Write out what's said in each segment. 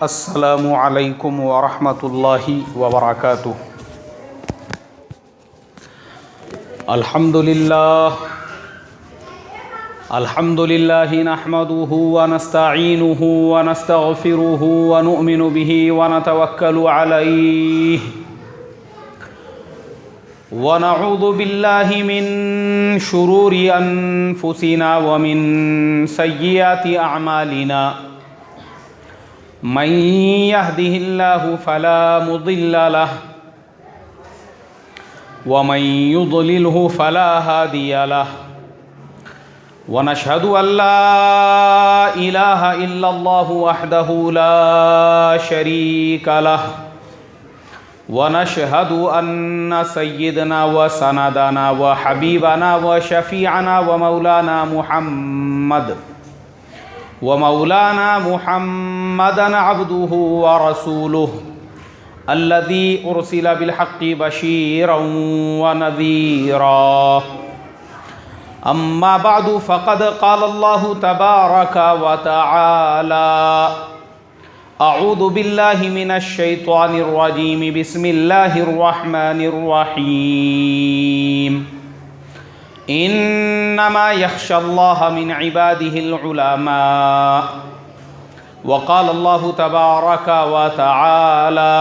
السلام علیکم ورحمۃ اللہ وبرکاتہ۔ الحمد للہ نحمده ونستعینه ونستغفره ونؤمن به ونتوکل علیہ ونعوذ باللہ من شرور انفسنا ومن سیئات اعمالنا، من يهده الله فلا مضل له ومن يضلله فلا هادي له، ونشهد أن لا إله إلا الله وحده لا شريك له، ونشهد أن سيدنا وسندنا وحبيبنا وشفيعنا ومولانا محمدا عبده ورسوله الذي أرسل بالحق بشيرا ونذيرا، أما بعد فقد قال الله تبارك وتعالى: أعوذ بالله من الشيطان الرجيم، بسم الله الرحمن الرحيم، انما يخشى الله من عباده العلماء، وقال الله تبارك وتعالى: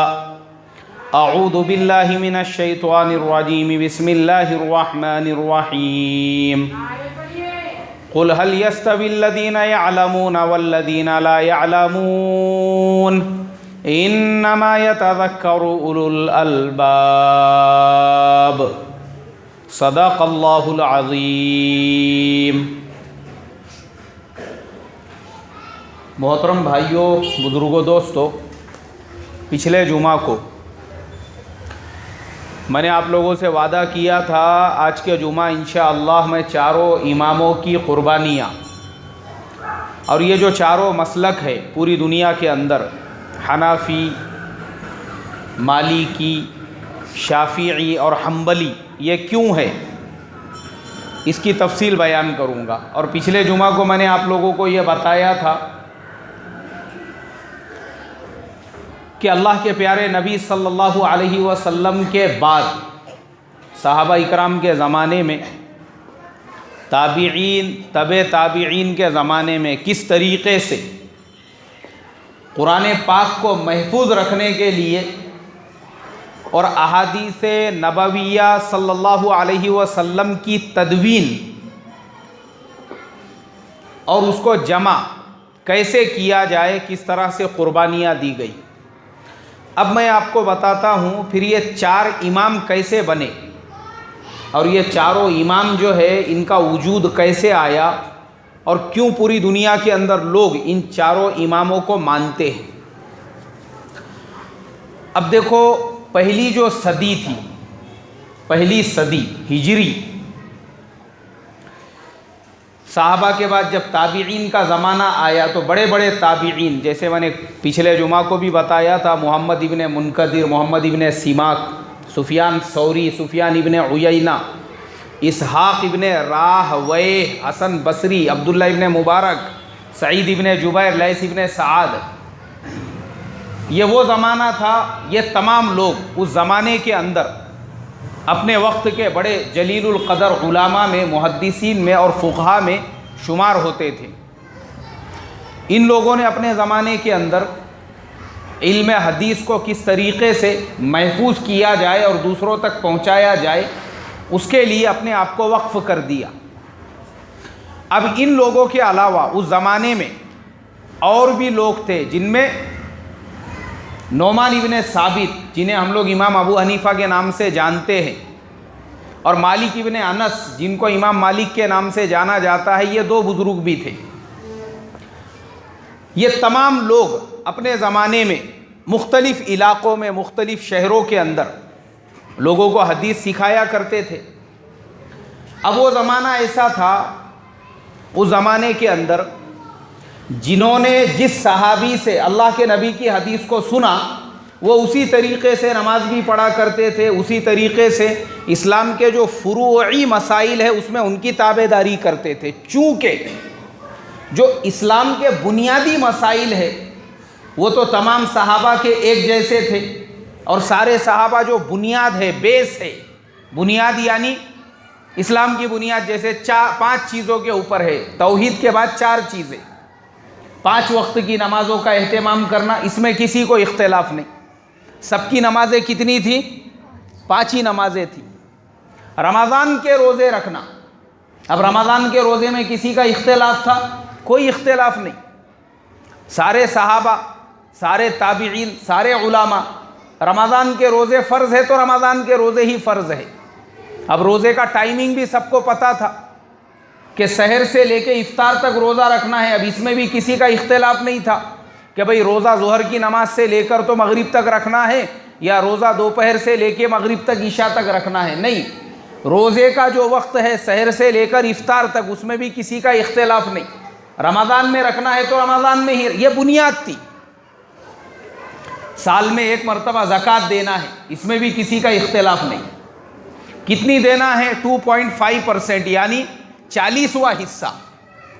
اعوذ بالله من الشيطان الرجيم، بسم الله الرحمن الرحيم، قل هل يستوي الذين يعلمون والذين لا يعلمون، انما يتذكر اولو الالباب، صدق اللہ العظیم۔ محترم بھائیوں، بزرگوں، دوستوں، پچھلے جمعہ کو میں نے آپ لوگوں سے وعدہ کیا تھا آج کے جمعہ انشاءاللہ میں چاروں اماموں کی قربانیاں، اور یہ جو چاروں مسلک ہے پوری دنیا کے اندر، حنفی، مالکی، شافعی اور حنبلی، یہ کیوں ہے، اس کی تفصیل بیان کروں گا۔ اور پچھلے جمعہ کو میں نے آپ لوگوں کو یہ بتایا تھا کہ اللہ کے پیارے نبی صلی اللہ علیہ وسلم کے بعد صحابہ اکرام کے زمانے میں، تابعین، تابعین کے زمانے میں کس طریقے سے قرآن پاک کو محفوظ رکھنے کے لیے اور احادیث نبویہ صلی اللہ علیہ وسلم کی تدوین اور اس کو جمع کیسے کیا جائے، کس طرح سے قربانیاں دی گئی۔ اب میں آپ کو بتاتا ہوں پھر یہ چار امام کیسے بنے، اور یہ چاروں امام جو ہے ان کا وجود کیسے آیا، اور کیوں پوری دنیا کے اندر لوگ ان چاروں اماموں کو مانتے ہیں۔ اب دیکھو، پہلی جو صدی تھی، پہلی صدی ہجری، صحابہ کے بعد جب تابعین کا زمانہ آیا تو بڑے بڑے تابعین، جیسے میں نے پچھلے جمعہ کو بھی بتایا تھا، محمد ابن منکدر، محمد ابن سماک، سفیان ثوری، سفیان ابن عیینہ، اسحاق ابن راہویہ، حسن بصری، عبداللہ ابن مبارک، سعید ابن جبیر، لیث ابن سعد، یہ وہ زمانہ تھا۔ یہ تمام لوگ اس زمانے کے اندر اپنے وقت کے بڑے جلیل القدر علماء میں، محدثین میں اور فقہاء میں شمار ہوتے تھے۔ ان لوگوں نے اپنے زمانے کے اندر علم حدیث کو کس طریقے سے محفوظ کیا جائے اور دوسروں تک پہنچایا جائے، اس کے لیے اپنے آپ کو وقف کر دیا۔ اب ان لوگوں کے علاوہ اس زمانے میں اور بھی لوگ تھے، جن میں نعمان ابن ثابت، جنہیں ہم لوگ امام ابو حنیفہ کے نام سے جانتے ہیں، اور مالک ابن انس، جن کو امام مالک کے نام سے جانا جاتا ہے، یہ دو بزرگ بھی تھے۔ یہ تمام لوگ اپنے زمانے میں مختلف علاقوں میں، مختلف شہروں کے اندر لوگوں کو حدیث سکھایا کرتے تھے۔ اب وہ زمانہ ایسا تھا، اس زمانے کے اندر جنہوں نے جس صحابی سے اللہ کے نبی کی حدیث کو سنا، وہ اسی طریقے سے نماز بھی پڑھا کرتے تھے، اسی طریقے سے اسلام کے جو فروعی مسائل ہے اس میں ان کی تابعداری کرتے تھے۔ چونکہ جو اسلام کے بنیادی مسائل ہے وہ تو تمام صحابہ کے ایک جیسے تھے، اور سارے صحابہ جو بنیاد ہے، بیس ہے، بنیاد یعنی اسلام کی بنیاد جیسے 5 چیزوں کے اوپر ہے، توحید کے بعد 4 چیزیں، 5 وقت کی نمازوں کا اہتمام کرنا، اس میں کسی کو اختلاف نہیں۔ سب کی نمازیں کتنی تھیں؟ 5 ہی نمازیں تھیں۔ رمضان کے روزے رکھنا، اب رمضان کے روزے میں کسی کا اختلاف تھا؟ کوئی اختلاف نہیں۔ سارے صحابہ، سارے تابعین، سارے علماء، رمضان کے روزے فرض ہے تو رمضان کے روزے ہی فرض ہے۔ اب روزے کا ٹائمنگ بھی سب کو پتہ تھا کہ سحر سے لے کے افطار تک روزہ رکھنا ہے۔ اب اس میں بھی کسی کا اختلاف نہیں تھا کہ بھئی روزہ ظہر کی نماز سے لے کر تو مغرب تک رکھنا ہے، یا روزہ دوپہر سے لے کے مغرب تک عشاء تک رکھنا ہے۔ نہیں، روزے کا جو وقت ہے سحر سے لے کر افطار تک، اس میں بھی کسی کا اختلاف نہیں۔ رمضان میں رکھنا ہے تو رمضان میں ہی، یہ بنیاد تھی۔ سال میں 1 مرتبہ زکوٰۃ دینا ہے، اس میں بھی کسی کا اختلاف نہیں۔ کتنی دینا ہے؟ 2.5% یعنی 40واں حصہ،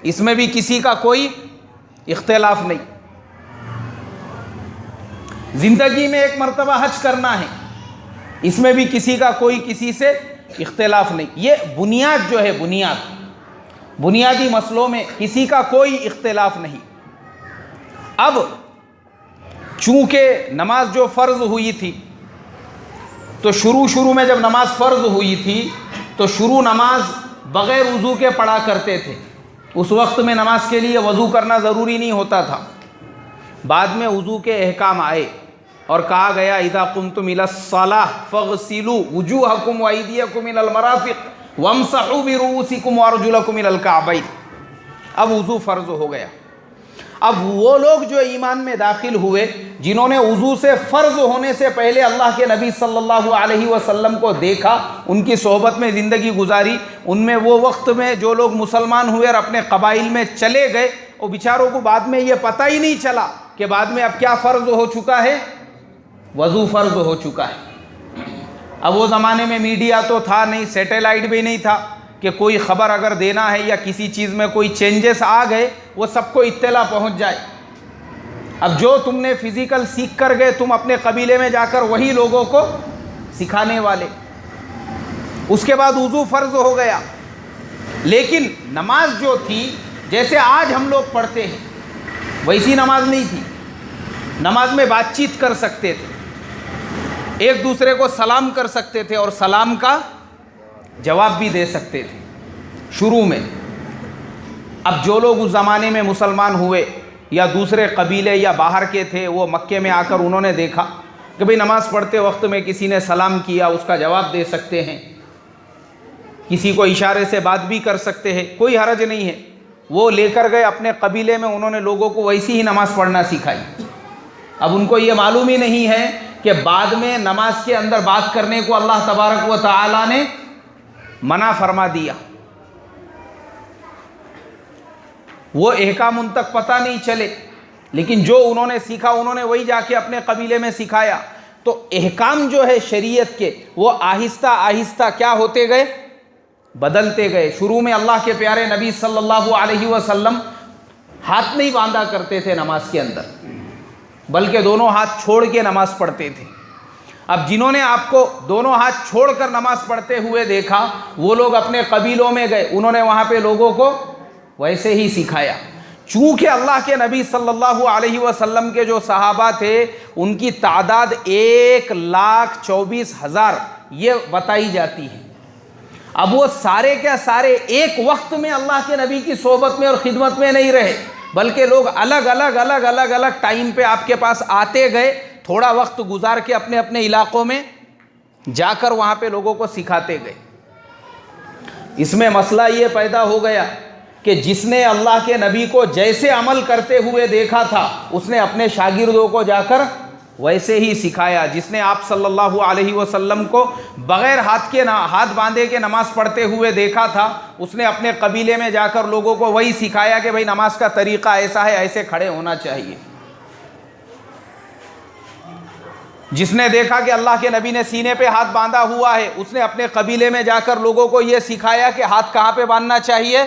اس میں بھی کسی کا کوئی اختلاف نہیں۔ زندگی میں 1 مرتبہ حج کرنا ہے، اس میں بھی کسی کا کوئی کسی سے اختلاف نہیں۔ یہ بنیاد جو ہے، بنیادی مسئلوں میں کسی کا کوئی اختلاف نہیں۔ اب چونکہ نماز جو فرض ہوئی تھی، تو شروع میں جب نماز فرض ہوئی تھی تو شروع نماز بغیر وضو کے پڑھا کرتے تھے۔ اس وقت میں نماز کے لیے وضو کرنا ضروری نہیں ہوتا تھا۔ بعد میں وضو کے احکام آئے اور کہا گیا اذا قمتم الى الصلاة فاغسلوا وجوهكم وايديكم الى المرافق وامسحوا برؤوسكم وارجلكم الى الكعبين۔ اب وضو فرض ہو گیا۔ اب وہ لوگ جو ایمان میں داخل ہوئے، جنہوں نے وضو سے فرض ہونے سے پہلے اللہ کے نبی صلی اللہ علیہ وسلم کو دیکھا، ان کی صحبت میں زندگی گزاری، ان میں وہ وقت میں جو لوگ مسلمان ہوئے اور اپنے قبائل میں چلے گئے، وہ بیچاروں کو بعد میں یہ پتہ ہی نہیں چلا کہ بعد میں اب کیا فرض ہو چکا ہے، وضو فرض ہو چکا ہے۔ اب وہ زمانے میں میڈیا تو تھا نہیں، سیٹلائٹ بھی نہیں تھا کہ کوئی خبر اگر دینا ہے یا کسی چیز میں کوئی چینجز آ گئے وہ سب کو اطلاع پہنچ جائے۔ اب جو تم نے فزیکل سیکھ کر گئے، تم اپنے قبیلے میں جا کر وہی لوگوں کو سکھانے والے۔ اس کے بعد وضو فرض ہو گیا، لیکن نماز جو تھی جیسے آج ہم لوگ پڑھتے ہیں ویسی نماز نہیں تھی۔ نماز میں بات چیت کر سکتے تھے، ایک دوسرے کو سلام کر سکتے تھے اور سلام کا جواب بھی دے سکتے تھے شروع میں۔ اب جو لوگ اس زمانے میں مسلمان ہوئے یا دوسرے قبیلے یا باہر کے تھے، وہ مکے میں آ کر انہوں نے دیکھا کہ بھئی نماز پڑھتے وقت میں کسی نے سلام کیا، اس کا جواب دے سکتے ہیں، کسی کو اشارے سے بات بھی کر سکتے ہیں، کوئی حرج نہیں ہے۔ وہ لے کر گئے اپنے قبیلے میں، انہوں نے لوگوں کو ویسی ہی نماز پڑھنا سکھائی۔ اب ان کو یہ معلوم ہی نہیں ہے کہ بعد میں نماز کے اندر بات کرنے کو اللہ تبارک و تعالی نے منع فرما دیا۔ وہ احکام ان تک پتہ نہیں چلے، لیکن جو انہوں نے سیکھا انہوں نے وہی جا کے اپنے قبیلے میں سکھایا۔ تو احکام جو ہے شریعت کے، وہ آہستہ آہستہ کیا ہوتے گئے؟ بدلتے گئے۔ شروع میں اللہ کے پیارے نبی صلی اللہ علیہ وسلم ہاتھ نہیں باندھا کرتے تھے نماز کے اندر، بلکہ دونوں ہاتھ چھوڑ کے نماز پڑھتے تھے۔ اب جنہوں نے آپ کو دونوں ہاتھ چھوڑ کر نماز پڑھتے ہوئے دیکھا، وہ لوگ اپنے قبیلوں میں گئے، انہوں نے وہاں پہ لوگوں کو ویسے ہی سکھایا۔ چونکہ اللہ کے نبی صلی اللہ علیہ وسلم کے جو صحابہ تھے ان کی تعداد 1,24,000 یہ بتائی جاتی ہے۔ اب وہ سارے کیا سارے ایک وقت میں اللہ کے نبی کی صحبت میں اور خدمت میں نہیں رہے، بلکہ لوگ الگ الگ ٹائم پہ آپ کے پاس آتے گئے، تھوڑا وقت گزار کے اپنے اپنے علاقوں میں جا کر وہاں پہ لوگوں کو سکھاتے گئے۔ اس میں مسئلہ یہ پیدا ہو گیا کہ جس نے اللہ کے نبی کو جیسے عمل کرتے ہوئے دیکھا تھا، اس نے اپنے شاگردوں کو جا کر ویسے ہی سکھایا۔ جس نے آپ صلی اللہ علیہ وسلم کو بغیر ہاتھ باندھے کے نماز پڑھتے ہوئے دیکھا تھا، اس نے اپنے قبیلے میں جا کر لوگوں کو وہی سکھایا کہ بھئی نماز کا طریقہ ایسا ہے، ایسے کھڑے ہونا چاہیے۔ جس نے دیکھا کہ اللہ کے نبی نے سینے پہ ہاتھ باندھا ہوا ہے، اس نے اپنے قبیلے میں جا کر لوگوں کو یہ سکھایا کہ ہاتھ کہاں پہ باندھنا چاہیے،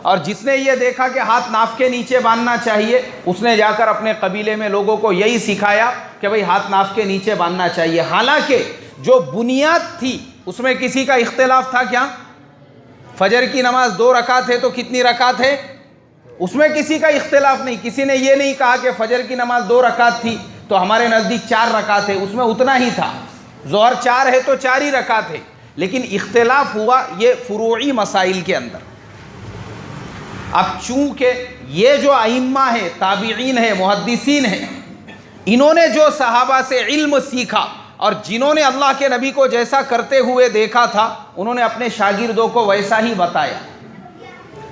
اور جس نے یہ دیکھا کہ ہاتھ ناف کے نیچے باندھنا چاہیے، اس نے جا کر اپنے قبیلے میں لوگوں کو یہی سکھایا کہ بھئی ہاتھ ناف کے نیچے باندھنا چاہیے، حالانکہ جو بنیاد تھی اس میں کسی کا اختلاف تھا کیا؟ فجر کی نماز 2 رکعت ہے تو کتنی رکعت ہے؟ اس میں کسی کا اختلاف نہیں، کسی نے یہ نہیں کہا کہ فجر کی نماز 2 رکعت تھی تو ہمارے نزدیک 4 رکعت ہے، اس میں اتنا ہی تھا، ظہر 4 ہے تو 4 ہی رکعت ہے، لیکن اختلاف ہوا یہ فروعی مسائل کے اندر۔ اب چونکہ یہ جو ائمہ ہیں، تابعین ہیں، محدثین ہیں، انہوں نے جو صحابہ سے علم سیکھا اور جنہوں نے اللہ کے نبی کو جیسا کرتے ہوئے دیکھا تھا، انہوں نے اپنے شاگردوں کو ویسا ہی بتایا۔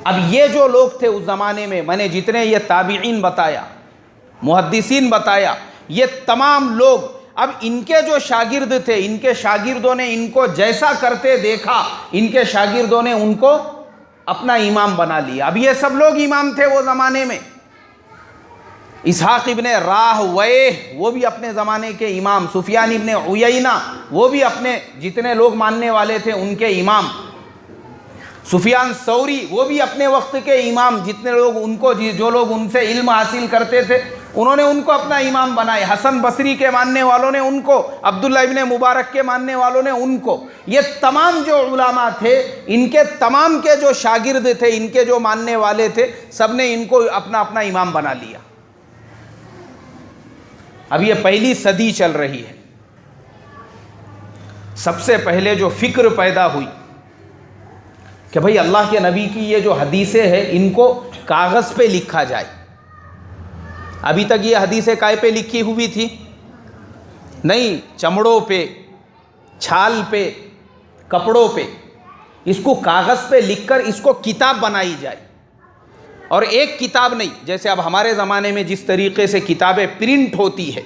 اب یہ جو لوگ تھے اس زمانے میں نے جتنے یہ تابعین بتایا، محدثین بتایا، یہ تمام لوگ اب ان کے جو شاگرد تھے، ان کے شاگردوں نے ان کو جیسا کرتے دیکھا، ان کے شاگردوں نے ان کو اپنا امام بنا لیا۔ اب یہ سب لوگ امام تھے وہ زمانے میں۔ اسحاق ابن راہویہ وہ بھی اپنے زمانے کے امام، سفیان ابن عیینہ وہ بھی اپنے جتنے لوگ ماننے والے تھے ان کے امام، سفیان ثوری وہ بھی اپنے وقت کے امام، جتنے لوگ ان کو جو لوگ ان سے علم حاصل کرتے تھے انہوں نے ان کو اپنا امام بنائے۔ حسن بصری کے ماننے والوں نے ان کو، عبداللہ ابن مبارک کے ماننے والوں نے ان کو، یہ تمام جو علماء تھے ان کے تمام کے جو شاگرد تھے، ان کے جو ماننے والے تھے، سب نے ان کو اپنا اپنا امام بنا لیا۔ اب یہ پہلی صدی چل رہی ہے۔ سب سے پہلے جو فکر پیدا ہوئی کہ بھئی اللہ کے نبی کی یہ جو حدیثیں ہیں ان کو کاغذ پہ لکھا جائے۔ ابھی تک یہ حدیثیں کائے پہ لکھی ہوئی تھی؟ نہیں، چمڑوں پہ، چھال پہ، کپڑوں پہ، اس کو کاغذ پہ لکھ کر اس کو کتاب بنائی جائے۔ اور ایک کتاب نہیں، جیسے اب ہمارے زمانے میں جس طریقے سے کتابیں پرنٹ ہوتی ہے،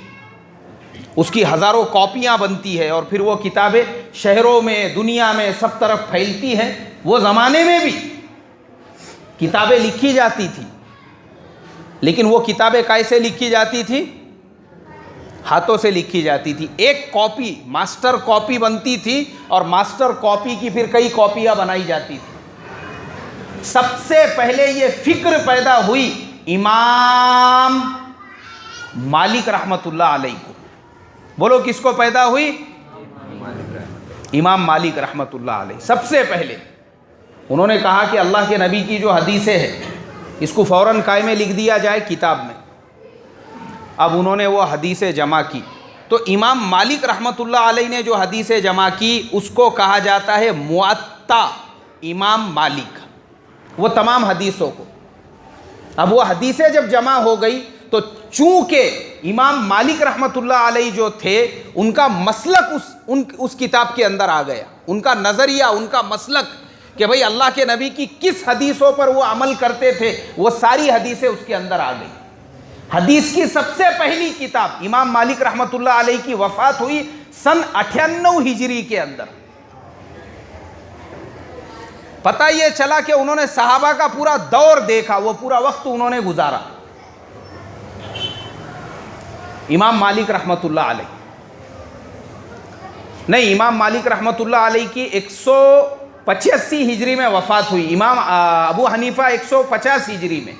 اس کی ہزاروں کاپیاں بنتی ہے اور پھر وہ کتابیں شہروں میں، دنیا میں سب طرف پھیلتی ہیں، وہ زمانے میں بھی کتابیں لکھی جاتی تھی، لیکن وہ کتابیں کیسے لکھی جاتی تھی؟ ہاتھوں سے لکھی جاتی تھی۔ ایک کاپی ماسٹر کاپی بنتی تھی اور ماسٹر کاپی کی پھر کئی کاپیاں بنائی جاتی تھی۔ سب سے پہلے یہ فکر پیدا ہوئی امام مالک رحمت اللہ علیہ کو۔ بولو کس کو پیدا ہوئی؟ امام مالک رحمت اللہ علیہ۔ سب سے پہلے انہوں نے کہا کہ اللہ کے نبی کی جو حدیثیں ہیں اس کو فوراً کائے میں لکھ دیا جائے، کتاب میں۔ اب انہوں نے وہ حدیثیں جمع کی، تو امام مالک رحمت اللہ علیہ نے جو حدیثیں جمع کی اس کو کہا جاتا ہے موطا امام مالک، وہ تمام حدیثوں کو۔ اب وہ حدیثیں جب جمع ہو گئی تو چونکہ امام مالک رحمت اللہ علیہ جو تھے ان کا مسلک اس کتاب کے اندر آ گیا، ان کا نظریہ، ان کا مسلک کہ بھئی اللہ کے نبی کی کس حدیثوں پر وہ عمل کرتے تھے، وہ ساری حدیثیں اس کے اندر آ گئی۔ حدیث کی سب سے پہلی کتاب امام مالک رحمت اللہ علیہ کی وفات ہوئی سن 98 ہجری کے اندر۔ پتہ یہ چلا کہ انہوں نے صحابہ کا پورا دور دیکھا، وہ پورا وقت انہوں نے گزارا۔ امام مالک رحمت اللہ علیہ نہیں، امام مالک رحمت اللہ علیہ کی 185 ہجری میں وفات ہوئی، امام ابو حنیفہ 150 ہجری میں۔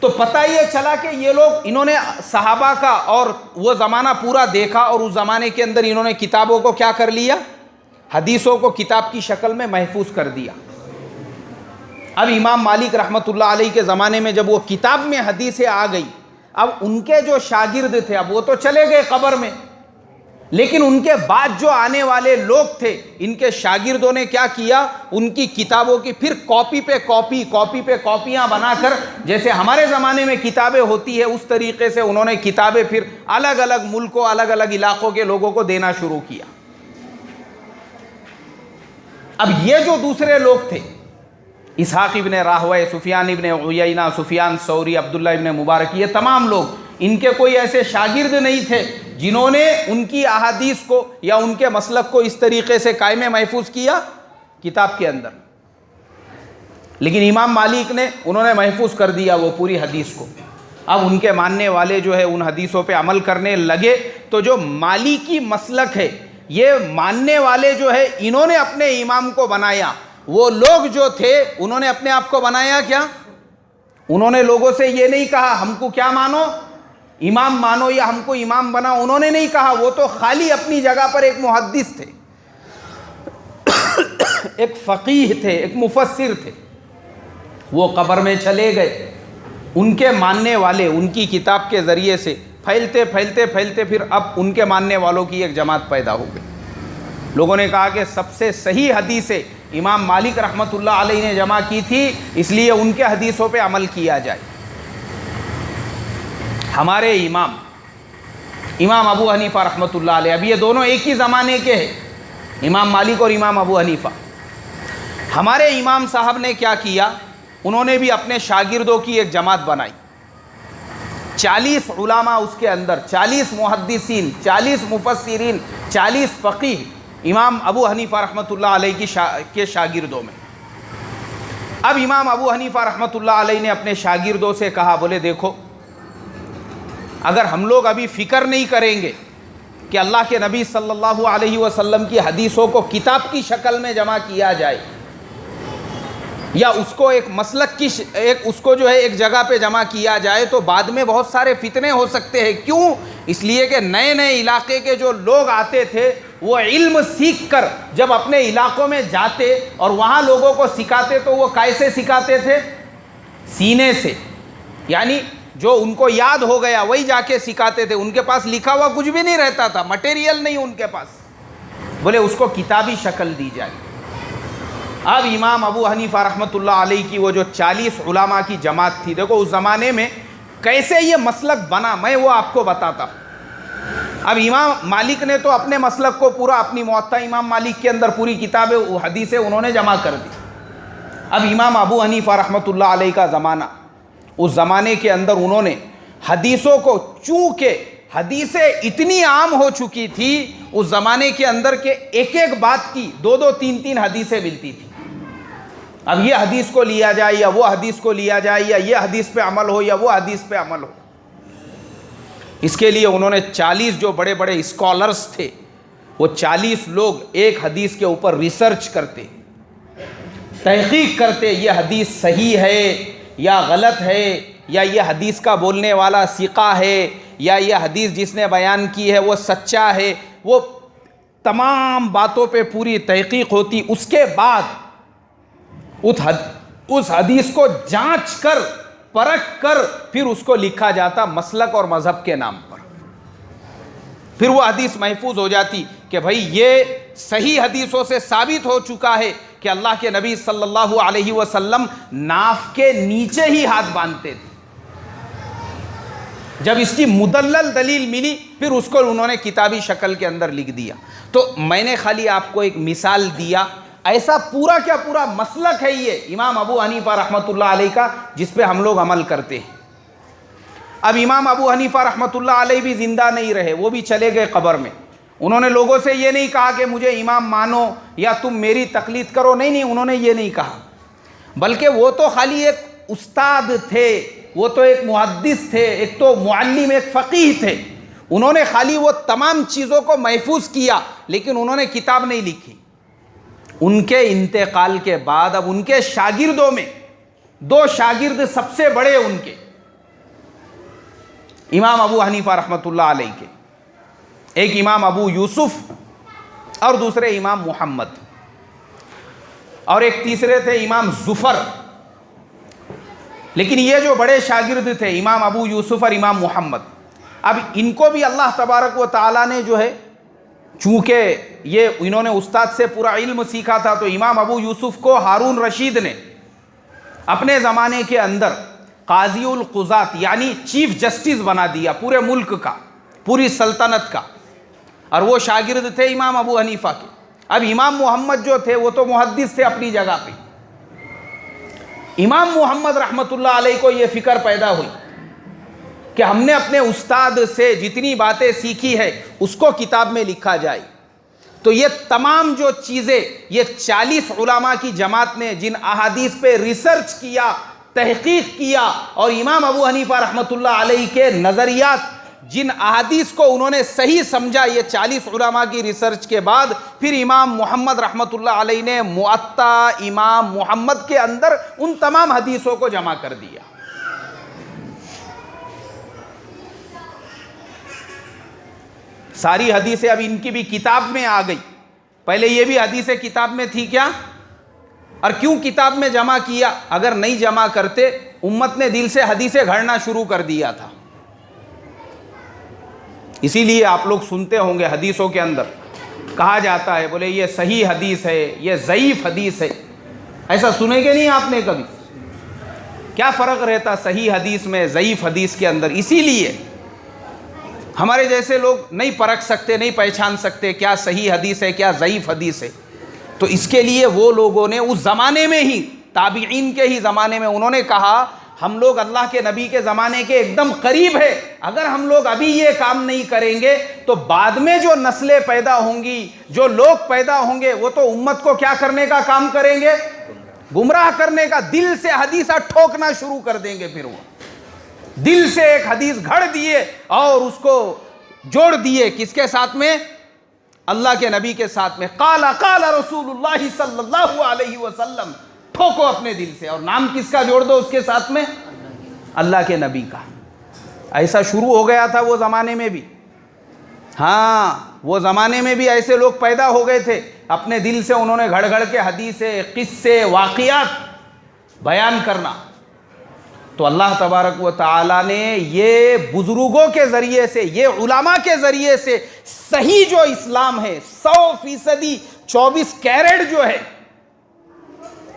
تو پتہ یہ چلا کہ یہ لوگ، انہوں نے صحابہ کا اور وہ زمانہ پورا دیکھا اور اس زمانے کے اندر انہوں نے کتابوں کو کیا کر لیا؟ حدیثوں کو کتاب کی شکل میں محفوظ کر دیا۔ اب امام مالک رحمت اللہ علیہ کے زمانے میں جب وہ کتاب میں حدیثیں آ گئی، اب ان کے جو شاگرد تھے اب وہ تو چلے گئے قبر میں، لیکن ان کے بعد جو آنے والے لوگ تھے ان کے شاگردوں نے کیا کیا؟ ان کی کتابوں کی پھر کاپی پہ کاپیاں بنا کر، جیسے ہمارے زمانے میں کتابیں ہوتی ہے اس طریقے سے انہوں نے کتابیں پھر الگ الگ ملکوں، الگ الگ علاقوں کے لوگوں کو دینا شروع کیا۔ اب یہ جو دوسرے لوگ تھے، اسحاق ابن راہویہ، سفیان ابن عیینہ، سفیان ثوری، عبداللہ ابن مبارک، یہ تمام لوگ، ان کے کوئی ایسے شاگرد نہیں تھے جنہوں نے ان کی احادیث کو یا ان کے مسلک کو اس طریقے سے قائم محفوظ کیا کتاب کے اندر، لیکن امام مالک نے، انہوں نے محفوظ کر دیا وہ پوری حدیث کو۔ اب ان کے ماننے والے جو ہے ان حدیثوں پہ عمل کرنے لگے، تو جو مالکی مسلک ہے، یہ ماننے والے جو ہے انہوں نے اپنے امام کو بنایا وہ لوگ جو تھے انہوں نے اپنے آپ کو بنایا کیا؟ انہوں نے لوگوں سے یہ نہیں کہا ہم کو کیا مانو، امام مانو یا ہم کو امام بناؤ، انہوں نے نہیں کہا. وہ تو خالی اپنی جگہ پر ایک محدث تھے، ایک فقیہ تھے، ایک مفسر تھے. وہ قبر میں چلے گئے، ان کے ماننے والے ان کی کتاب کے ذریعے سے پھیلتے پھیلتے پھیلتے پھر اب ان کے ماننے والوں کی ایک جماعت پیدا ہو گئی. لوگوں نے کہا کہ سب سے صحیح حدیثیں امام مالک رحمۃ اللہ علیہ نے جمع کی تھی، اس لیے ان کے حدیثوں پہ عمل کیا جائے. ہمارے امام ابو حنیفہ رحمۃ اللہ علیہ، اب یہ دونوں ایک ہی زمانے کے ہیں، امام مالک اور امام ابو حنیفہ. ہمارے امام صاحب نے کیا کیا، انہوں نے بھی اپنے شاگردوں کی ایک جماعت بنائی. 40 علماء اس کے اندر، 40 محدثین، 40 مفسرین، 40 فقیہ امام ابو حنیفہ رحمۃ اللہ علیہ کے شاگردوں میں. اب امام ابو حنیفہ رحمۃ اللہ علیہ نے اپنے شاگردوں سے کہا، بولے دیکھو اگر ہم لوگ ابھی فکر نہیں کریں گے کہ اللہ کے نبی صلی اللہ علیہ وسلم کی حدیثوں کو کتاب کی شکل میں جمع کیا جائے یا اس کو ایک مسلک کی اس کو جو ہے ایک جگہ پہ جمع کیا جائے، تو بعد میں بہت سارے فتنے ہو سکتے ہیں. کیوں؟ اس لیے کہ نئے نئے علاقے کے جو لوگ آتے تھے وہ علم سیکھ کر جب اپنے علاقوں میں جاتے اور وہاں لوگوں کو سکھاتے تو وہ کیسے سکھاتے تھے؟ سینے سے، یعنی جو ان کو یاد ہو گیا وہی جا کے سکھاتے تھے. ان کے پاس لکھا ہوا کچھ بھی نہیں رہتا تھا، مٹیریل نہیں ان کے پاس. بولے اس کو کتابی شکل دی جائے. اب امام ابو حنیفہ رحمۃ اللہ علیہ کی وہ جو 40 علماء کی جماعت تھی، دیکھو اس زمانے میں کیسے یہ مسلک بنا، میں وہ آپ کو بتاتا ہوں. اب امام مالک نے تو اپنے مسلک کو پورا اپنی موطا امام مالک کے اندر پوری کتابیں حدیثیں انہوں نے جمع کر دی. اب امام ابو حنیفہ رحمۃ اللہ علیہ کا زمانہ، اس زمانے کے اندر انہوں نے حدیثوں کو، چونکہ حدیثیں اتنی عام ہو چکی تھی اس زمانے کے اندر کہ ایک ایک بات کی 2 3 حدیثیں ملتی تھی. اب یہ حدیث کو لیا جائے یا وہ حدیث کو لیا جائے، یا یہ حدیث پہ عمل ہو یا وہ حدیث پہ عمل ہو. اس کے لیے انہوں نے 40 جو بڑے بڑے اسکالرز تھے، وہ 40 لوگ ایک حدیث کے اوپر ریسرچ کرتے، تحقیق کرتے، یہ حدیث صحیح ہے یا غلط ہے، یا یہ حدیث کا بولنے والا ثقہ ہے، یا یہ حدیث جس نے بیان کی ہے وہ سچا ہے. وہ تمام باتوں پہ پوری تحقیق ہوتی. اس کے بعد اس حدیث کو جانچ کر پرکھ کر پھر اس کو لکھا جاتا مسلک اور مذہب کے نام پر. پھر وہ حدیث محفوظ ہو جاتی کہ بھائی یہ صحیح حدیثوں سے ثابت ہو چکا ہے کہ اللہ کے نبی صلی اللہ علیہ وسلم ناف کے نیچے ہی ہاتھ باندھتے تھے. جب اس کی مدلل دلیل ملی پھر اس کو انہوں نے کتابی شکل کے اندر لکھ دیا. تو میں نے خالی آپ کو ایک مثال دیا، ایسا پورا کیا پورا مسلک ہے یہ امام ابو حنیفہ رحمۃ اللہ علیہ کا جس پہ ہم لوگ عمل کرتے ہیں. اب امام ابو حنیفہ رحمۃ اللہ علیہ بھی زندہ نہیں رہے، وہ بھی چلے گئے قبر میں. انہوں نے لوگوں سے یہ نہیں کہا کہ مجھے امام مانو یا تم میری تقلید کرو، نہیں، انہوں نے یہ نہیں کہا، بلکہ وہ تو خالی ایک استاد تھے، وہ تو ایک محدث تھے، ایک تو معلم، ایک فقیہ تھے. انہوں نے خالی وہ تمام چیزوں کو محفوظ کیا لیکن انہوں نے کتاب نہیں لکھی. ان کے انتقال کے بعد اب ان کے شاگردوں میں 2 شاگرد سب سے بڑے ان کے امام ابو حنیفہ رحمۃ اللہ علیہ کے، ایک امام ابو یوسف اور دوسرے امام محمد، اور ایک تیسرے تھے امام ظفر. لیکن یہ جو بڑے شاگرد تھے امام ابو یوسف اور امام محمد، اب ان کو بھی اللہ تبارک و تعالیٰ نے جو ہے، چونکہ یہ انہوں نے استاد سے پورا علم سیکھا تھا، تو امام ابو یوسف کو ہارون رشید نے اپنے زمانے کے اندر قاضی القضات یعنی چیف جسٹس بنا دیا پورے ملک کا، پوری سلطنت کا، اور وہ شاگرد تھے امام ابو حنیفہ کے. اب امام محمد جو تھے وہ تو محدث تھے اپنی جگہ پہ. امام محمد رحمۃ اللہ علیہ کو یہ فکر پیدا ہوئی کہ ہم نے اپنے استاد سے جتنی باتیں سیکھی ہے اس کو کتاب میں لکھا جائے. تو یہ تمام جو چیزیں یہ 40 علماء کی جماعت نے جن احادیث پہ ریسرچ کیا، تحقیق کیا، اور امام ابو حنیفہ رحمۃ اللہ علیہ کے نظریات جن احادیث کو انہوں نے صحیح سمجھا، یہ 40 علماء کی ریسرچ کے بعد پھر امام محمد رحمۃ اللہ علیہ نے موطا امام محمد کے اندر ان تمام حدیثوں کو جمع کر دیا۔ ساری حدیثیں اب ان کی بھی کتاب میں آ گئی، پہلے یہ بھی حدیثیں کتاب میں تھی کیا؟ اور کیوں کتاب میں جمع کیا؟ اگر نہیں جمع کرتے امت نے دل سے حدیثیں گھڑنا شروع کر دیا تھا۔ اسی لیے آپ لوگ سنتے ہوں گے حدیثوں کے اندر کہا جاتا ہے، بولے یہ صحیح حدیث ہے، یہ ضعیف حدیث ہے۔ ایسا سنے گے نہیں آپ نے کبھی؟ کیا فرق رہتا صحیح حدیث میں ضعیف حدیث کے اندر؟ اسی لیے ہمارے جیسے لوگ نہیں پرکھ سکتے، نہیں پہچان سکتے کیا صحیح حدیث ہے کیا ضعیف حدیث ہے۔ تو اس کے لیے وہ لوگوں نے اس زمانے میں ہی، تابعین کے ہی زمانے میں، انہوں نے کہا ہم لوگ اللہ کے نبی کے زمانے کے ایک دم قریب ہے، اگر ہم لوگ ابھی یہ کام نہیں کریں گے تو بعد میں جو نسلیں پیدا ہوں گی، جو لوگ پیدا ہوں گے، وہ تو امت کو کیا کرنے کا کام کریں گے؟ گمراہ کرنے کا۔ دل سے حدیثہ ٹھوکنا شروع کر دیں گے، پھر وہ دل سے ایک حدیث گھڑ دیے اور اس کو جوڑ دیے کس کے ساتھ میں؟ اللہ کے نبی کے ساتھ میں۔ قال قال رسول اللہ صلی اللہ علیہ وسلم، ٹھوکو اپنے دل سے، اور نام کس کا جوڑ دو اس کے ساتھ میں؟ اللہ کے نبی کا۔ ایسا شروع ہو گیا تھا وہ زمانے میں بھی، ہاں وہ زمانے میں بھی ایسے لوگ پیدا ہو گئے تھے، اپنے دل سے انہوں نے گھڑ گھڑ کے حدیثیں، قصے، واقعات بیان کرنا۔ تو اللہ تبارک و تعالیٰ نے یہ بزرگوں کے ذریعے سے، یہ علماء کے ذریعے سے صحیح جو اسلام ہے، 100% 24 کیرٹ جو ہے،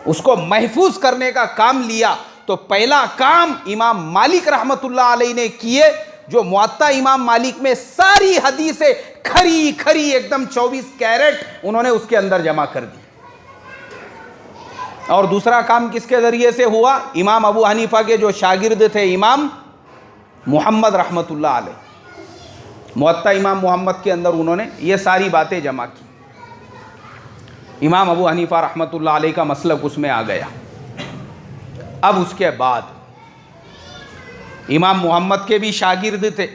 اس کو محفوظ کرنے کا کام لیا۔ تو پہلا کام امام مالک رحمۃ اللہ علیہ نے کیے، جو موطا امام مالک میں ساری حدیثیں کھری کھری ایک دم 24 کیرٹ انہوں نے اس کے اندر جمع کر دی۔ اور دوسرا کام کس کے ذریعے سے ہوا؟ امام ابو حنیفہ کے جو شاگرد تھے امام محمد رحمۃ اللہ علیہ، موطا امام محمد کے اندر انہوں نے یہ ساری باتیں جمع کی۔ امام ابو حنیفہ رحمۃ اللہ علیہ کا مسلک اس میں آ گیا۔ اب اس کے بعد امام محمد کے بھی شاگرد تھے،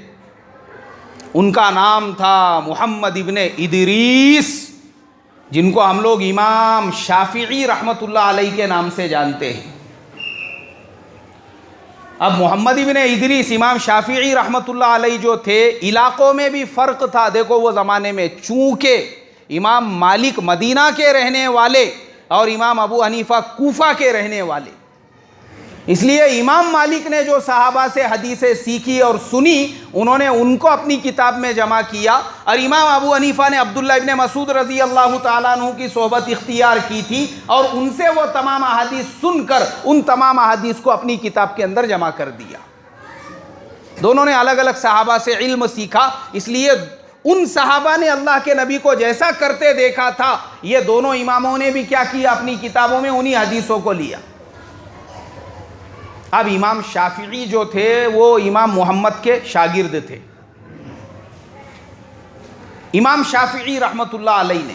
ان کا نام تھا محمد ابن ادریس، جن کو ہم لوگ امام شافعی رحمۃ اللہ علیہ کے نام سے جانتے ہیں۔ اب محمد ابن ادریس، امام شافعی رحمۃ اللہ علیہ جو تھے، علاقوں میں بھی فرق تھا۔ دیکھو وہ زمانے میں چونکہ امام مالک مدینہ کے رہنے والے اور امام ابو حنیفہ کوفہ کے رہنے والے، اس لیے امام مالک نے جو صحابہ سے حدیثیں سیکھی اور سنی، انہوں نے ان کو اپنی کتاب میں جمع کیا، اور امام ابو حنیفہ نے عبداللہ ابن مسعود رضی اللہ تعالیٰ عنہ کی صحبت اختیار کی تھی، اور ان سے وہ تمام احادیث سن کر ان تمام احادیث کو اپنی کتاب کے اندر جمع کر دیا۔ دونوں نے الگ الگ صحابہ سے علم سیکھا، اس لیے ان صحابہ نے اللہ کے نبی کو جیسا کرتے دیکھا تھا، یہ دونوں اماموں نے بھی کیا کیا؟ اپنی کتابوں میں انہی حدیثوں کو لیا۔ اب امام شافعی جو تھے وہ امام محمد کے شاگرد تھے۔ امام شافعی رحمۃ اللہ علیہ نے،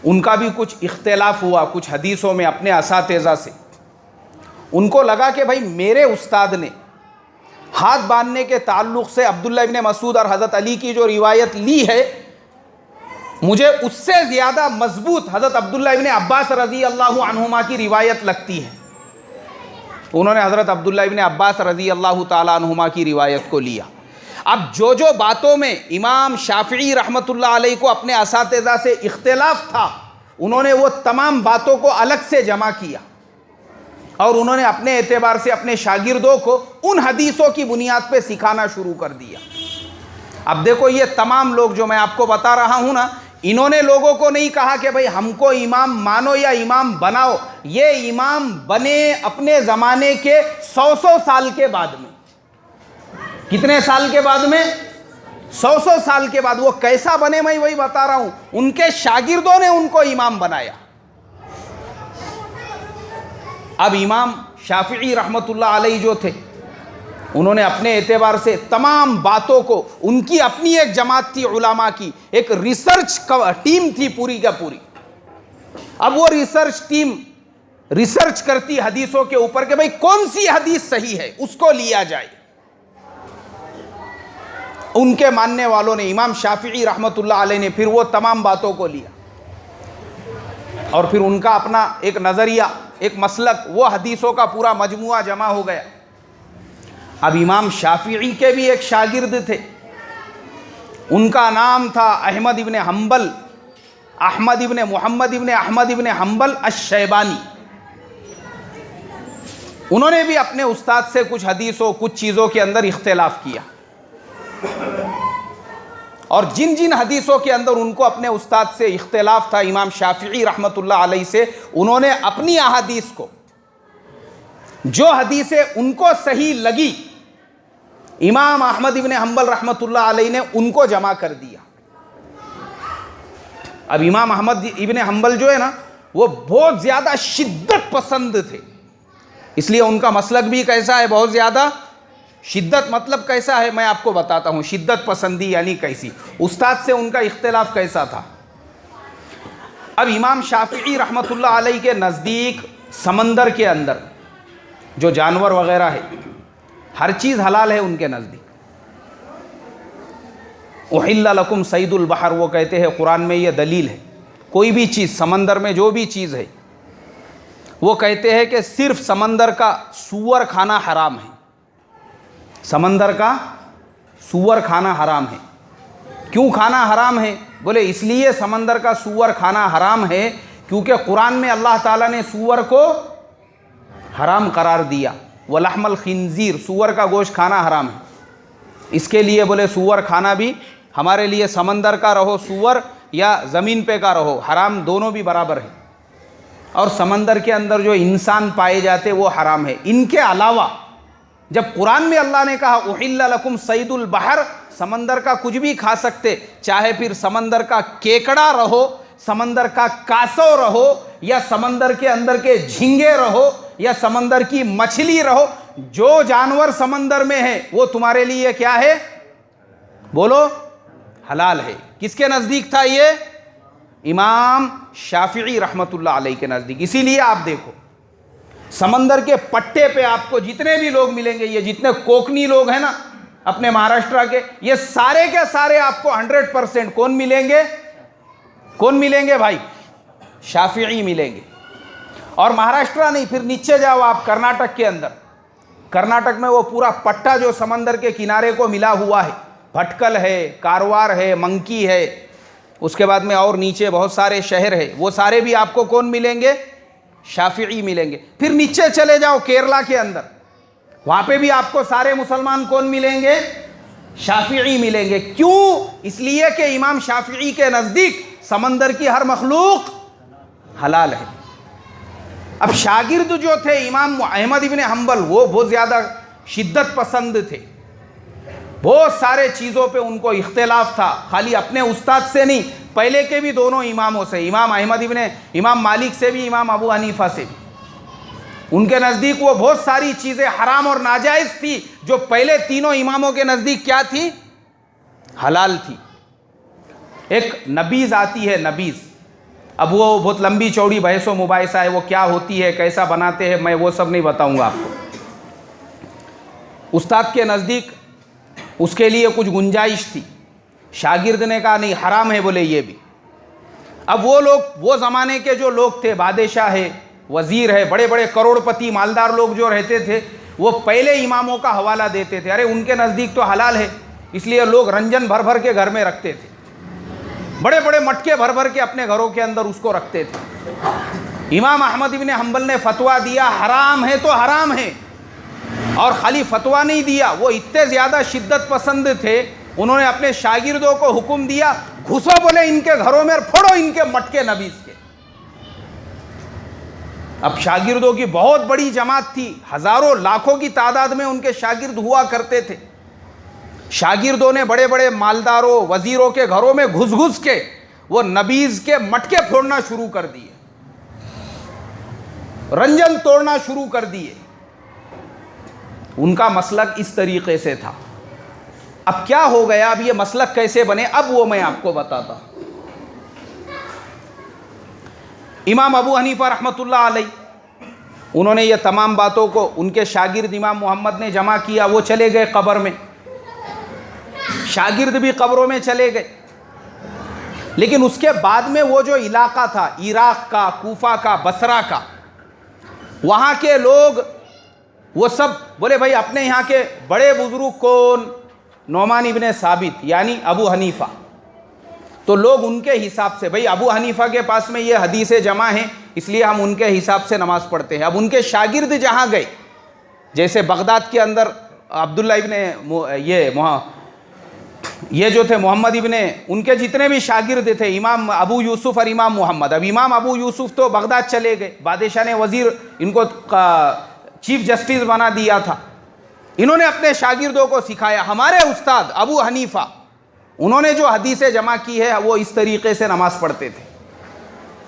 ان کا بھی کچھ اختلاف ہوا کچھ حدیثوں میں اپنے اساتذہ سے۔ ان کو لگا کہ بھائی میرے استاد نے ہاتھ باندھنے کے تعلق سے عبداللہ ابن مسعود اور حضرت علی کی جو روایت لی ہے، مجھے اس سے زیادہ مضبوط حضرت عبداللہ ابن عباس رضی اللہ عنہما کی روایت لگتی ہے۔ انہوں نے حضرت عبداللہ ابن عباس رضی اللہ تعالیٰ عنہما کی روایت کو لیا۔ اب جو باتوں میں امام شافعی رحمۃ اللہ علیہ کو اپنے اساتذہ سے اختلاف تھا، انہوں نے وہ تمام باتوں کو الگ سے جمع کیا، اور انہوں نے اپنے اعتبار سے اپنے شاگردوں کو ان حدیثوں کی بنیاد پہ سکھانا شروع کر دیا۔ اب دیکھو یہ تمام لوگ جو میں آپ کو بتا رہا ہوں نا، انہوں نے لوگوں کو نہیں کہا کہ بھئی ہم کو امام مانو یا امام بناؤ، یہ امام بنے اپنے زمانے کے 100 سال کے بعد میں۔ کتنے سال کے بعد میں؟ 100 سال کے بعد۔ وہ کیسا بنے میں وہی بتا رہا ہوں، ان کے شاگردوں نے ان کو امام بنایا۔ اب امام شافعی رحمۃ اللہ علیہ جو تھے، انہوں نے اپنے اعتبار سے تمام باتوں کو، ان کی اپنی ایک جماعت تھی علماء کی، ایک ریسرچ ٹیم تھی پوری کا پوری۔ اب وہ ریسرچ ٹیم ریسرچ کرتی حدیثوں کے اوپر کہ بھئی کون سی حدیث صحیح ہے، اس کو لیا جائے۔ ان کے ماننے والوں نے، امام شافعی رحمۃ اللہ علیہ نے پھر وہ تمام باتوں کو لیا اور پھر ان کا اپنا ایک نظریہ، ایک مسلک، وہ حدیثوں کا پورا مجموعہ جمع ہو گیا۔ اب امام شافعی کے بھی ایک شاگرد تھے، ان کا نام تھا احمد ابن حنبل، احمد ابن محمد ابن احمد ابن حنبل الشیبانی۔ انہوں نے بھی اپنے استاد سے کچھ حدیثوں، کچھ چیزوں کے اندر اختلاف کیا، اور جن جن حدیثوں کے اندر ان کو اپنے استاد سے اختلاف تھا امام شافعی رحمۃ اللہ علیہ سے، انہوں نے اپنی احادیث کو، جو حدیثیں ان کو صحیح لگی، امام احمد ابن حنبل رحمۃ اللہ علیہ نے ان کو جمع کر دیا۔ اب امام احمد ابن حنبل جو ہے نا، وہ بہت زیادہ شدت پسند تھے، اس لیے ان کا مسلک بھی کیسا ہے، بہت زیادہ شدت۔ مطلب کیسا ہے میں آپ کو بتاتا ہوں، شدت پسندی یعنی کیسی، استاد سے ان کا اختلاف کیسا تھا۔ اب امام شافعی رحمۃ اللہ علیہ کے نزدیک سمندر کے اندر جو جانور وغیرہ ہے، ہر چیز حلال ہے ان کے نزدیک۔ احل لکم صید البحر، وہ کہتے ہیں قرآن میں یہ دلیل ہے، کوئی بھی چیز سمندر میں جو بھی چیز ہے، وہ کہتے ہیں کہ صرف سمندر کا سور کھانا حرام ہے، سمندر کا سور کھانا حرام ہے۔ کیوں کھانا حرام ہے؟ بولے اس لیے سمندر کا سور کھانا حرام ہے کیونکہ قرآن میں اللہ تعالیٰ نے سور کو حرام قرار دیا، وَلَحْمَ الْخِنْزِيرِ، سور کا گوشت کھانا حرام ہے۔ اس کے لیے بولے سور کھانا بھی ہمارے لیے، سمندر کا رہو سور یا زمین پہ کا رہو، حرام دونوں بھی برابر ہے۔ اور سمندر کے اندر جو انسان پائے جاتے وہ حرام ہے۔ ان کے علاوہ جب قرآن میں اللہ نے کہا احل لکم صید البحر، سمندر کا کچھ بھی کھا سکتے، چاہے پھر سمندر کا کیکڑا رہو، سمندر کا کاسو رہو، یا سمندر کے اندر کے جھینگے رہو، یا سمندر کی مچھلی رہو، جو جانور سمندر میں ہے وہ تمہارے لیے کیا ہے؟ بولو حلال ہے۔ کس کے نزدیک تھا یہ؟ امام شافعی رحمۃ اللہ علیہ کے نزدیک۔ اسی لیے آپ دیکھو سمندر کے پٹے پہ آپ کو جتنے بھی لوگ ملیں گے، یہ جتنے کوکنی لوگ ہیں نا اپنے مہاراشٹرا کے، یہ سارے کے سارے آپ کو 100% کون ملیں گے؟ کون ملیں گے بھائی؟ شافعی ملیں گے۔ اور مہاراشٹرا نہیں، پھر نیچے جاؤ آپ کرناٹک کے اندر، کرناٹک میں وہ پورا پٹا جو سمندر کے کنارے کو ملا ہوا ہے، بھٹکل ہے، کاروار ہے، منکی ہے، اس کے بعد میں اور نیچے بہت سارے شہر ہے، وہ سارے بھی آپ کو کون ملیں گے؟ شافعی ملیں گے۔ پھر نیچے چلے جاؤ کیرلا کے اندر، وہاں پہ بھی آپ کو سارے مسلمان کون ملیں گے؟ شافعی ملیں گے۔ کیوں؟ اس لیے کہ امام شافعی کے نزدیک سمندر کی ہر مخلوق حلال ہے۔ اب شاگرد جو تھے امام احمد ابن حنبل، وہ بہت زیادہ شدت پسند تھے، بہت سارے چیزوں پہ ان کو اختلاف تھا، خالی اپنے استاد سے نہیں، پہلے کے بھی دونوں اماموں سے، امام احمد ابن امام مالک سے بھی، امام ابو حنیفہ سے بھی، ان کے نزدیک وہ بہت ساری چیزیں حرام اور ناجائز تھی جو پہلے تینوں اماموں کے نزدیک کیا تھی؟ حلال تھی۔ ایک نبیذ آتی ہے، نبیذ، اب وہ بہت لمبی چوڑی بحث و مباحثہ ہے، وہ کیا ہوتی ہے، کیسا بناتے ہیں، میں وہ سب نہیں بتاؤں گا آپ کو۔ استاد کے نزدیک اس کے لیے کچھ گنجائش تھی، شاگرد نے کہا نہیں حرام ہے، بولے یہ بھی۔ اب وہ لوگ، وہ زمانے کے جو لوگ تھے، بادشاہ ہے، وزیر ہے، بڑے بڑے کروڑ پتی مالدار لوگ جو رہتے تھے، وہ پہلے اماموں کا حوالہ دیتے تھے، ارے ان کے نزدیک تو حلال ہے، اس لیے لوگ رنجن بھر بھر کے گھر میں رکھتے تھے، بڑے بڑے مٹکے بھر بھر کے اپنے گھروں کے اندر اس کو رکھتے تھے۔ امام احمد ابن حنبل نے فتویٰ دیا حرام ہے تو حرام ہے، اور خالی فتویٰ نہیں دیا، وہ اتنے زیادہ شدت پسند تھے، انہوں نے اپنے شاگردوں کو حکم دیا گھسو بولے ان کے گھروں میں اور پھوڑو ان کے مٹکے نبیذ کے۔ اب شاگردوں کی بہت بڑی جماعت تھی، ہزاروں لاکھوں کی تعداد میں ان کے شاگرد ہوا کرتے تھے۔ شاگردوں نے بڑے بڑے مالداروں وزیروں کے گھروں میں گھس گھس کے وہ نبیذ کے مٹکے پھوڑنا شروع کر دیے، رنجن توڑنا شروع کر دیے۔ ان کا مسلک اس طریقے سے تھا۔ اب کیا ہو گیا، اب یہ مسلک کیسے بنے، اب وہ میں آپ کو بتاتا ہوں۔ امام ابو حنیفہ رحمۃ اللہ علیہ، انہوں نے یہ تمام باتوں کو ان کے شاگرد امام محمد نے جمع کیا، وہ چلے گئے قبر میں۔ شاگرد بھی قبروں میں چلے گئے. لیکن اس کے بعد میں وہ جو علاقہ تھا عراق کا، کوفہ کا، بصرہ کا، وہاں کے لوگ وہ سب بولے بھائی اپنے یہاں کے بڑے بزرگ کون؟ نعمان ابن ثابت یعنی ابو حنیفہ. تو لوگ ان کے حساب سے، بھائی ابو حنیفہ کے پاس میں یہ حدیثیں جمع ہیں اس لیے ہم ان کے حساب سے نماز پڑھتے ہیں. اب ان کے شاگرد جہاں گئے، جیسے بغداد کے اندر عبداللہ ابن یہ جو تھے محمد ابن، ان کے جتنے بھی شاگرد تھے امام ابو یوسف اور امام محمد. اب امام ابو یوسف تو بغداد چلے گئے، بادشاہ نے وزیر ان کو چیف جسٹس بنا دیا تھا. انہوں نے اپنے شاگردوں کو سکھایا. ہمارے استاد ابو حنیفہ انہوں نے جو حدیثیں جمع کی ہے وہ اس طریقے سے نماز پڑھتے تھے.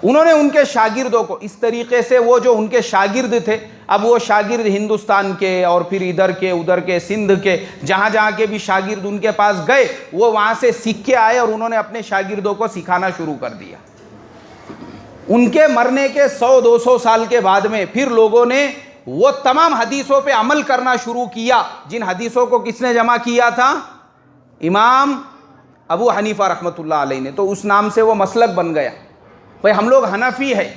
انہوں نے ان کے شاگردوں کو اس طریقے سے، وہ جو ان کے شاگرد تھے، اب وہ شاگرد ہندوستان کے اور پھر ادھر کے ادھر کے سندھ کے جہاں جہاں کے بھی شاگرد ان کے پاس گئے، وہ وہاں سے سیکھ کے آئے اور انہوں نے اپنے شاگردوں کو سکھانا شروع کر دیا. ان کے مرنے کے 100-200 سال کے بعد میں پھر لوگوں نے وہ تمام حدیثوں پہ عمل کرنا شروع کیا جن حدیثوں کو کس نے جمع کیا تھا؟ امام ابو حنیفہ رحمۃ اللہ علیہ نے. تو اس نام سے وہ مسلک بن گیا. بھائی ہم لوگ حنفی ہے.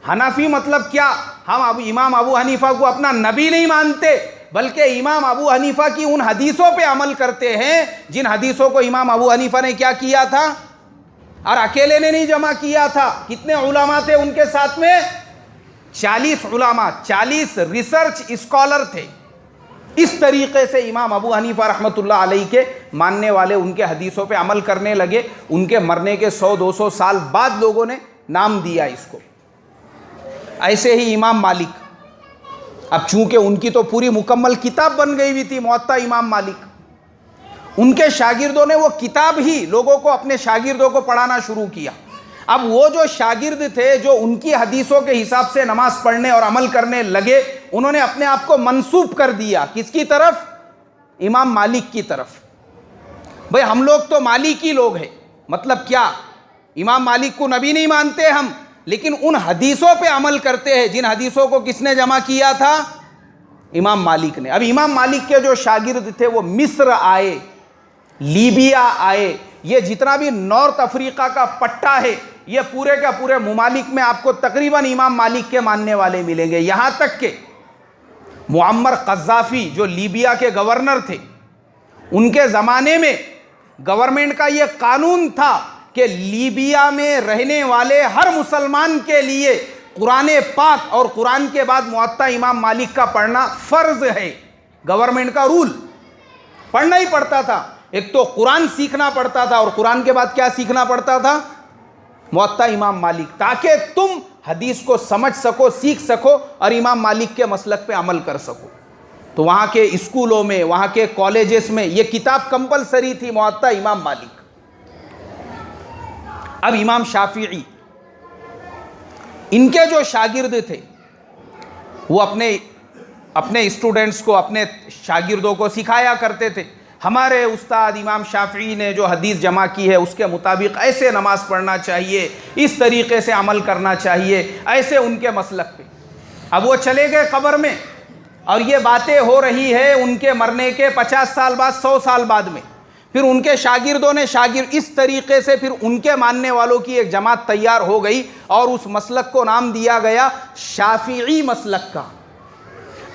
حنفی مطلب کیا؟ ہم امام ابو حنیفہ کو اپنا نبی نہیں مانتے، بلکہ امام ابو حنیفہ کی ان حدیثوں پہ عمل کرتے ہیں جن حدیثوں کو امام ابو حنیفہ نے کیا کیا تھا، اور اکیلے نے نہیں جمع کیا تھا. کتنے علماء تھے ان کے ساتھ میں؟ 40 علماء، 40 ریسرچ اسکالر تھے. اس طریقے سے امام ابو حنیفہ رحمۃ اللہ علیہ کے ماننے والے ان کے حدیثوں پہ عمل کرنے لگے. ان کے مرنے کے 100-200 سال بعد لوگوں نے نام دیا اس کو. ایسے ہی امام مالک، اب چونکہ ان کی تو پوری مکمل کتاب بن گئی ہوئی تھی موطا امام مالک، ان کے شاگردوں نے وہ کتاب ہی لوگوں کو، اپنے شاگردوں کو پڑھانا شروع کیا. اب وہ جو شاگرد تھے جو ان کی حدیثوں کے حساب سے نماز پڑھنے اور عمل کرنے لگے، انہوں نے اپنے آپ کو منسوب کر دیا کس کی طرف؟ امام مالک کی طرف. بھئی ہم لوگ تو مالکی لوگ ہیں. مطلب کیا؟ امام مالک کو نبی نہیں مانتے ہم، لیکن ان حدیثوں پہ عمل کرتے ہیں جن حدیثوں کو کس نے جمع کیا تھا؟ امام مالک نے. اب امام مالک کے جو شاگرد تھے وہ مصر آئے، لیبیا آئے، یہ جتنا بھی نارتھ افریقہ کا پٹا ہے یہ پورے کا پورے ممالک میں آپ کو تقریباً امام مالک کے ماننے والے ملیں گے. یہاں تک کہ معمر قذافی جو لیبیا کے گورنر تھے، ان کے زمانے میں گورنمنٹ کا یہ قانون تھا کہ لیبیا میں رہنے والے ہر مسلمان کے لیے قرآن پاک اور قرآن کے بعد موطا امام مالک کا پڑھنا فرض ہے. گورنمنٹ کا رول، پڑھنا ہی پڑتا تھا. ایک تو قرآن سیکھنا پڑتا تھا اور قرآن کے بعد کیا سیکھنا پڑتا تھا؟ موطا امام مالک، تاکہ تم حدیث کو سمجھ سکو، سیکھ سکو اور امام مالک کے مسلک پہ عمل کر سکو. تو وہاں کے اسکولوں میں، وہاں کے کالجز میں یہ کتاب کمپلسری تھی، موطا امام مالک. اب امام شافعی، ان کے جو شاگرد تھے وہ اپنے اسٹوڈنٹس کو، اپنے شاگردوں کو سکھایا کرتے تھے. ہمارے استاد امام شافعی نے جو حدیث جمع کی ہے اس کے مطابق ایسے نماز پڑھنا چاہیے، اس طریقے سے عمل کرنا چاہیے، ایسے ان کے مسلک پہ. اب وہ چلے گئے قبر میں اور یہ باتیں ہو رہی ہے ان کے مرنے کے 50 سال بعد، 100 سال بعد میں. پھر ان کے شاگردوں نے اس طریقے سے پھر ان کے ماننے والوں کی ایک جماعت تیار ہو گئی اور اس مسلک کو نام دیا گیا شافعی مسلک کا.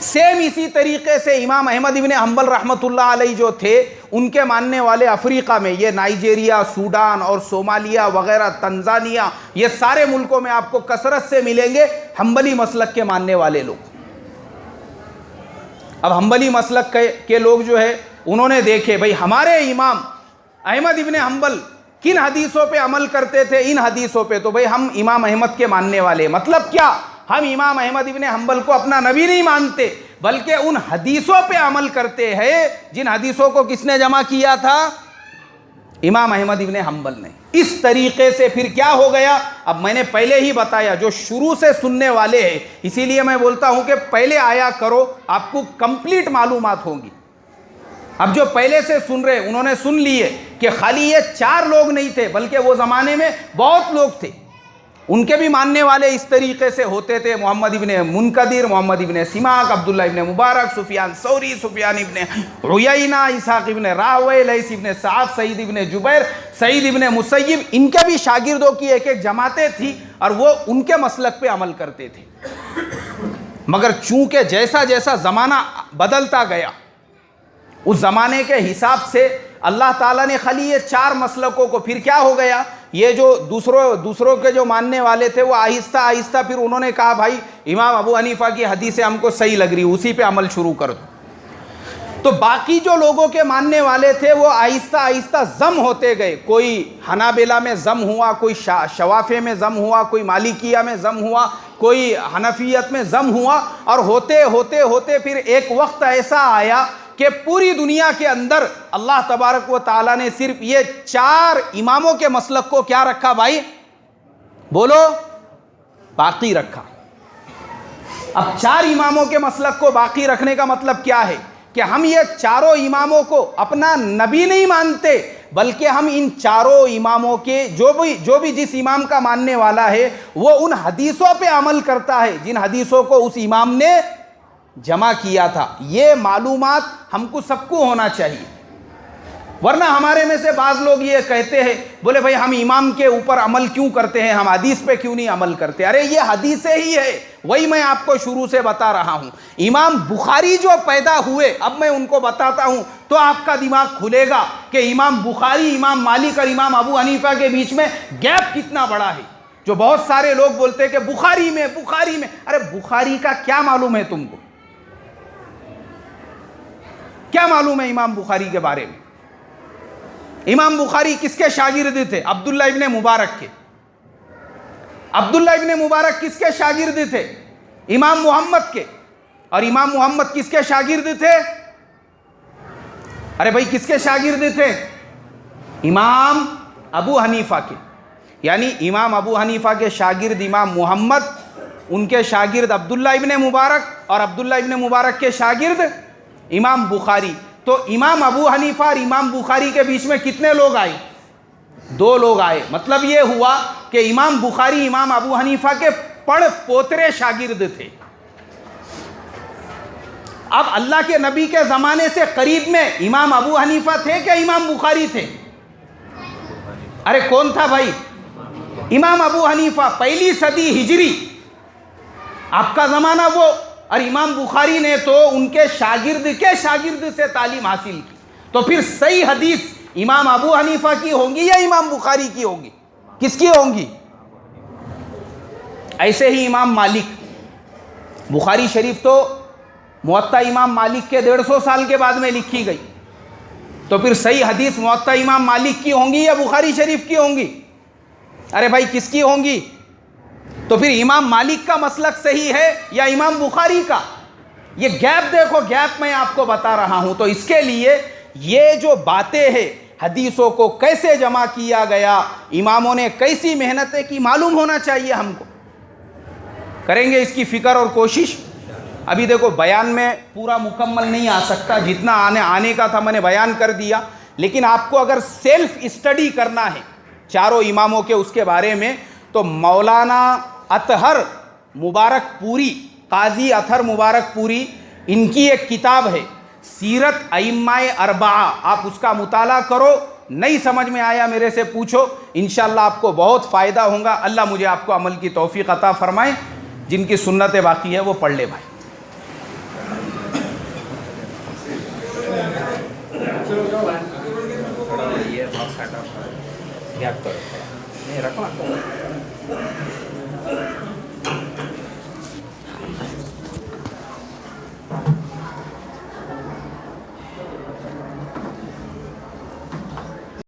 سیم اسی طریقے سے امام احمد ابن حنبل رحمۃ اللہ علیہ جو تھے، ان کے ماننے والے افریقہ میں، یہ نائجیریا، سوڈان اور صومالیہ وغیرہ، تنزانیہ، یہ سارے ملکوں میں آپ کو کثرت سے ملیں گے حنبلی مسلک کے ماننے والے لوگ. اب حنبلی مسلک کے لوگ جو ہے انہوں نے دیکھے بھئی ہمارے امام احمد ابن حنبل کن حدیثوں پہ عمل کرتے تھے؟ ان حدیثوں پہ. تو بھئی ہم امام احمد کے ماننے والے. مطلب کیا؟ ہم امام احمد ابن حنبل کو اپنا نبی نہیں مانتے، بلکہ ان حدیثوں پہ عمل کرتے ہیں جن حدیثوں کو کس نے جمع کیا تھا؟ امام احمد ابن حنبل نے. اس طریقے سے پھر کیا ہو گیا؟ اب میں نے پہلے ہی بتایا، جو شروع سے سننے والے ہیں، اسی لیے میں بولتا ہوں کہ پہلے آیا کرو، آپ کو کمپلیٹ معلومات ہوں گی. اب جو پہلے سے سن رہے انہوں نے سن لیے کہ خالی یہ 4 لوگ نہیں تھے، بلکہ وہ زمانے میں بہت لوگ تھے. ان کے بھی ماننے والے اس طریقے سے ہوتے تھے، محمد ابن منکدر، محمد ابن سماک، عبداللہ ابن مبارک، سفیان ثوری، سفیان ابن عیینہ، اسحاق ابن راہویہ، لیث ابن سعد، سعید ابن جبیر، سعید ابن مسیب، ان کے بھی شاگردوں کی ایک ایک جماعتیں تھیں اور وہ ان کے مسلک پہ عمل کرتے تھے۔ مگر چونکہ جیسا جیسا زمانہ بدلتا گیا، اس زمانے کے حساب سے اللہ تعالیٰ نے خالی یہ 4 مسلکوں کو، پھر کیا ہو گیا، یہ جو دوسروں کے جو ماننے والے تھے وہ آہستہ آہستہ پھر انہوں نے کہا بھائی امام ابو حنیفہ کی حدیثیں ہم کو صحیح لگ رہی، اسی پہ عمل شروع کر دو۔ تو باقی جو لوگوں کے ماننے والے تھے وہ آہستہ آہستہ ضم ہوتے گئے، کوئی حنابلہ میں ضم ہوا، کوئی شوافع میں ضم ہوا، کوئی مالکیہ میں ضم ہوا، کوئی حنفیت میں ضم ہوا، اور ہوتے ہوتے ہوتے پھر ایک وقت ایسا آیا کہ پوری دنیا کے اندر اللہ تبارک و تعالیٰ نے صرف یہ 4 اماموں کے مسلک کو کیا رکھا بھائی؟ بولو، باقی رکھا۔ اب 4 اماموں کے مسلک کو باقی رکھنے کا مطلب کیا ہے کہ ہم یہ 4 اماموں کو اپنا نبی نہیں مانتے، بلکہ ہم ان 4 اماموں کے جو بھی جس امام کا ماننے والا ہے وہ ان حدیثوں پہ عمل کرتا ہے جن حدیثوں کو اس امام نے جمع کیا تھا۔ یہ معلومات ہم کو سب کو ہونا چاہیے، ورنہ ہمارے میں سے بعض لوگ یہ کہتے ہیں، بولے بھائی ہم امام کے اوپر عمل کیوں کرتے ہیں، ہم حدیث پہ کیوں نہیں عمل کرتے؟ ارے یہ حدیثیں ہی ہے، وہی میں آپ کو شروع سے بتا رہا ہوں۔ امام بخاری جو پیدا ہوئے، اب میں ان کو بتاتا ہوں تو آپ کا دماغ کھلے گا کہ امام بخاری، امام مالک اور امام ابو حنیفہ کے بیچ میں گیپ کتنا بڑا ہے۔ جو بہت سارے لوگ بولتے کہ بخاری میں، ارے بخاری کا کیا معلوم ہے تم کو؟ کیا معلوم ہے امام بخاری کے بارے میں؟ امام بخاری کس کے شاگرد تھے؟ عبداللہ ابن مبارک کے۔ عبداللہ ابن مبارک کس کے شاگرد تھے؟ امام محمد کے۔ اور امام محمد کس کے شاگرد تھے؟ ارے بھائی کس کے شاگرد تھے؟ امام ابو حنیفہ کے۔ یعنی امام ابو حنیفہ کے شاگرد امام محمد، ان کے شاگرد عبداللہ ابن مبارک، اور عبداللہ ابن مبارک کے شاگرد امام بخاری۔ تو امام ابو حنیفہ اور امام بخاری کے بیچ میں کتنے لوگ آئے؟ 2 لوگ آئے۔ مطلب یہ ہوا کہ امام بخاری امام ابو حنیفہ کے پڑ پوترے شاگرد تھے۔ اب اللہ کے نبی کے زمانے سے قریب میں امام ابو حنیفہ تھے کہ امام بخاری تھے؟ ارے کون تھا بھائی؟ امام ابو حنیفہ، 1 صدی ہجری آپ کا زمانہ وہ، اور امام بخاری نے تو ان کے شاگرد کے شاگرد سے تعلیم حاصل کی۔ تو پھر صحیح حدیث امام ابو حنیفہ کی ہوں گی یا امام بخاری کی ہوں گی؟ کس کی ہوں گی؟ ایسے ہی امام مالک، بخاری شریف تو موطا امام مالک کے 150 سال کے بعد میں لکھی گئی، تو پھر صحیح حدیث موطا امام مالک کی ہوں گی یا بخاری شریف کی ہوں گی؟ ارے بھائی کس کی ہوں گی؟ تو پھر امام مالک کا مسلک صحیح ہے یا امام بخاری کا؟ یہ گیپ دیکھو، گیپ میں آپ کو بتا رہا ہوں۔ تو اس کے لیے یہ جو باتیں ہیں، حدیثوں کو کیسے جمع کیا گیا، اماموں نے کیسی محنتیں کی، معلوم ہونا چاہیے ہم کو۔ کریں گے اس کی فکر اور کوشش۔ ابھی دیکھو بیان میں پورا مکمل نہیں آ سکتا، جتنا آنے کا تھا میں نے بیان کر دیا، لیکن آپ کو اگر سیلف اسٹڈی کرنا ہے 4 اماموں کے اس کے بارے میں، تو مولانا اطہر مبارک پوری، قاضی اطہر مبارک پوری، ان کی ایک کتاب ہے سیرت ائمہ اربعہ، آپ اس کا مطالعہ کرو۔ نہیں سمجھ میں آیا میرے سے پوچھو، انشاءاللہ آپ کو بہت فائدہ ہوگا۔ اللہ مجھے آپ کو عمل کی توفیق عطا فرمائے۔ جن کی سنتیں باقی ہے وہ پڑھ لے بھائی۔ یہ